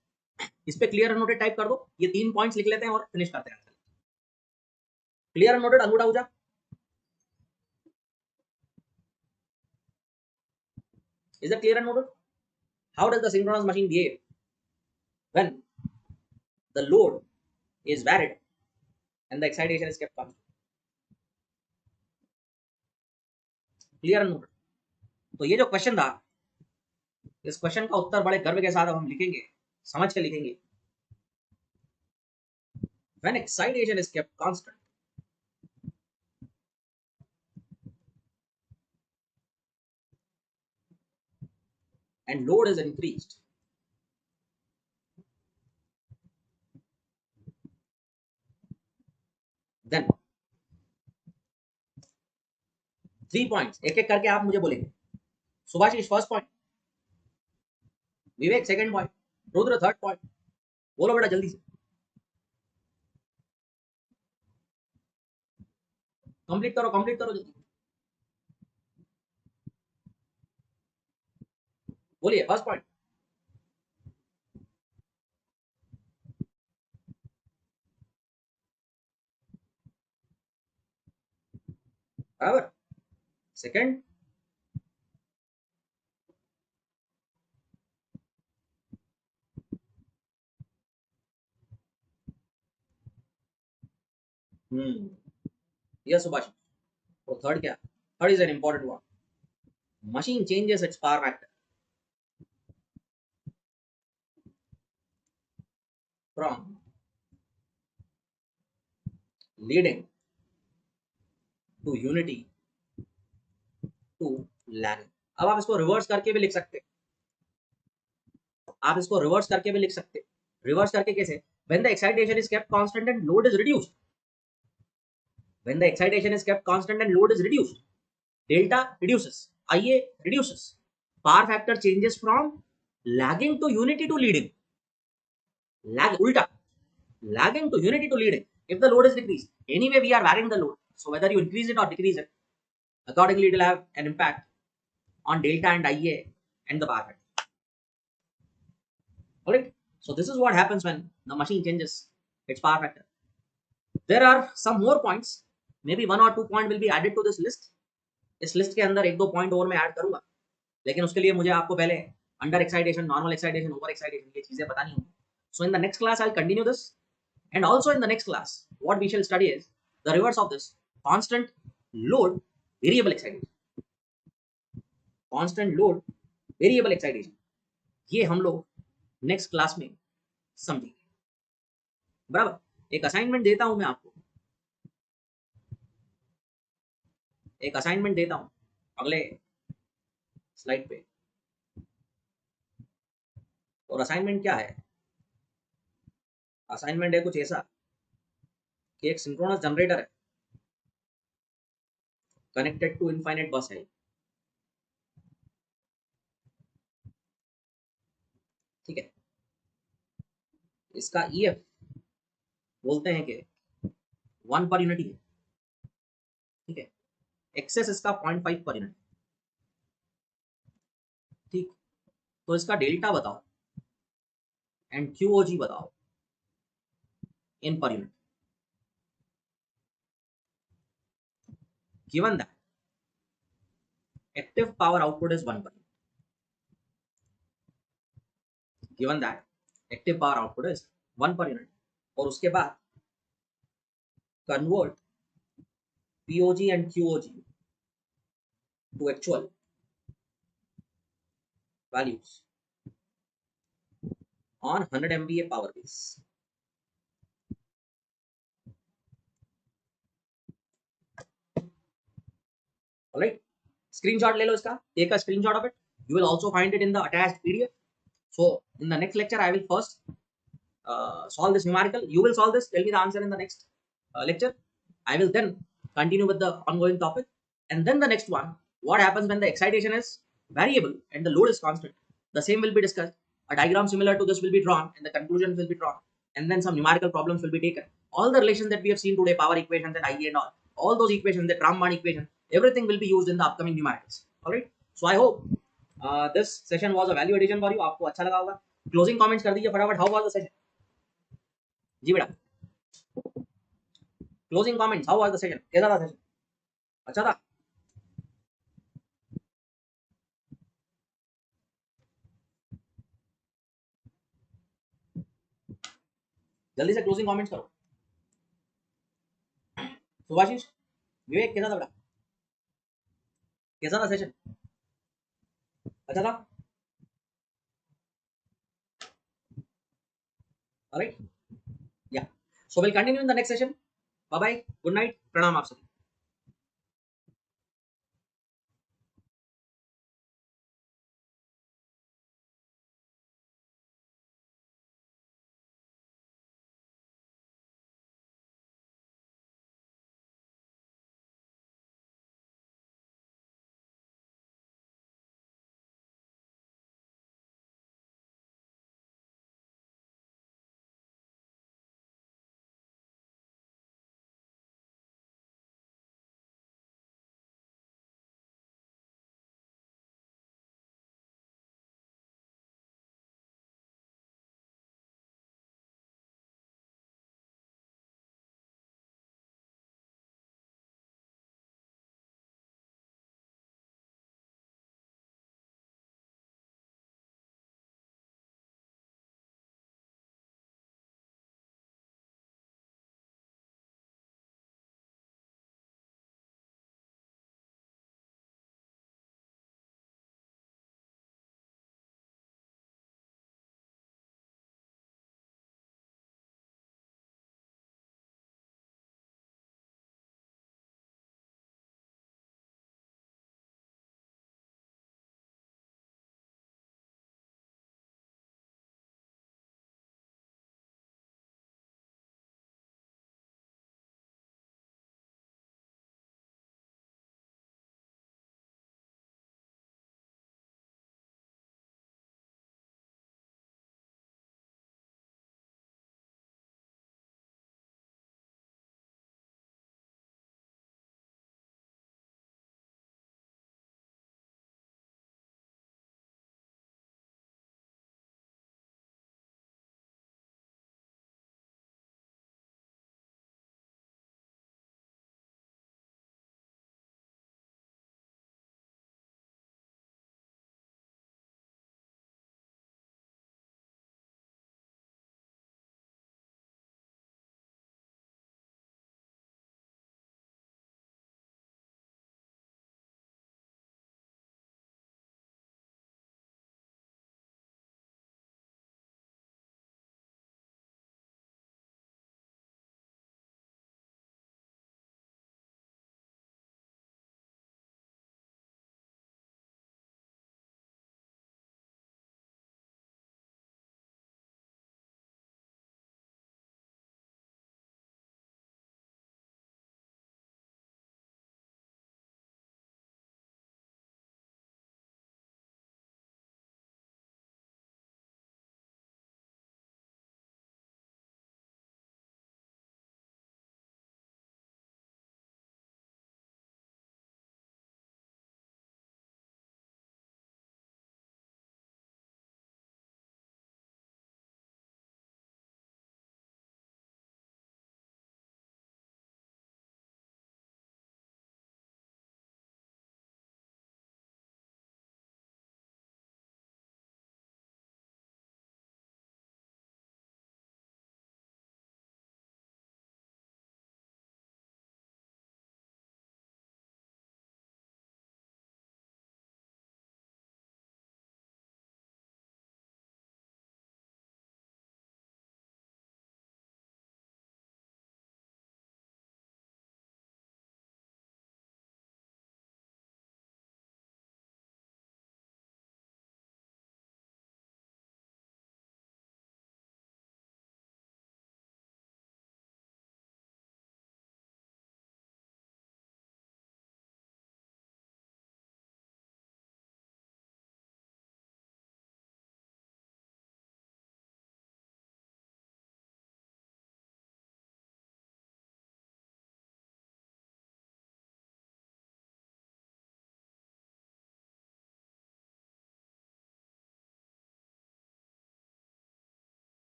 इस पे क्लियर एंड नोटेड टाइप कर दो. ये 3 पॉइंट्स लिख लेते हैं और फिनिश करते हैं. क्लियर एंड नोटेड अंगूठा उठा. Is it clear and noted? How does the synchronous machine behave when the load is varied and the excitation is kept constant? Clear and noted. तो ये जो क्वेश्चन था, इस क्वेश्चन का उत्तर बड़े गर्व के साथ अब हम लिखेंगे, समझ के लिखेंगे. When excitation is kept constant and load is increased, then 3 points एक एक करके आप मुझे बोलेंगे. Subhashish first point, Vivek second point, Rudra third point. बोलो बेटा जल्दी से. कंप्लीट करो जल्दी. बोलिए फर्स्ट पॉइंट. बराबर. सेकंड. यस सुभाष. तो थर्ड क्या? Third is an important one. Machine changes its power factor from leading to unity to lagging. अब आप इसको रिवर्स करके भी लिख सकते. आप इसको रिवर्स करके भी लिख सकते. रिवर्स करके कैसे? when the excitation is kept constant and load is reduced. when the excitation is kept constant and load is reduced, delta reduces, IA reduces, power factor changes from lagging to unity to leading. Lag ulta, lagging to unity to leading. If the load is decreased, anyway we are varying the load, so whether you increase it or decrease it, accordingly it will have an impact on delta and IA and the power factor. Alright, so this is what happens when the machine changes its power factor. There are some more points, maybe 1 or 2 point will be added to this list. इस list के अंदर 1-2 point और मैं add करूंगा, लेकिन उसके लिए मुझे आपको पहले under excitation, normal excitation, over excitation ये चीजें बतानी होंगी. So in the next class I will continue this, and also in the next class what we shall study is the reverse of this constant load variable excitation. Constant load variable excitation, ये हम लोग next class में समझेंगे. बराबर. एक assignment देता हूं मैं आपको, एक असाइनमेंट देता हूं अगले स्लाइड पे. और असाइनमेंट क्या है? असाइनमेंट है कुछ ऐसा कि एक सिंक्रोनस जनरेटर है, कनेक्टेड टू इनफाइनाइट बस है. ठीक है. इसका ईएफ बोलते हैं कि 1 पर यूनिट है. ठीक है. एक्सेस इसका 0.5 पर यूनिट. ठीक. तो इसका डेल्टा बताओ एंड क्यूओजी बताओ in per unit. given that active power output is 1 per unit, given that active power output is 1 per unit, और उसके बाद convert POG and QOG to actual values on 100 MBA power base. All right, screenshot ले लो इसका, take a screenshot of it. You will also find it in the attached PDF. So in the next lecture I will first solve this numerical. You will solve this, tell me the answer in the next lecture. I will then continue with the ongoing topic, and then the next one, what happens when the excitation is variable and the load is constant. The same will be discussed. A diagram similar to this will be drawn and the conclusions will be drawn, and then some numerical problems will be taken. All the relations that we have seen today, power equations and IA and all those equations, the Raman equation, everything will be used in the upcoming numericals. All right, so I hope this session was a value addition for you. आपको अच्छा लगा होगा. Closing comments कर दीजिए फटाफट. How was the session? जी बेटा, closing comments. How was the session? कैसा था सेशन? अच्छा था. जल्दी से क्लोजिंग कमेंट्स करो. सुभाषिश, विवेक, कैसा था बेटा? कैसा था सेशन? अच्छा था. Alright, yeah. So will continue in the next session. Bye bye, good night, प्रणाम आप सभी.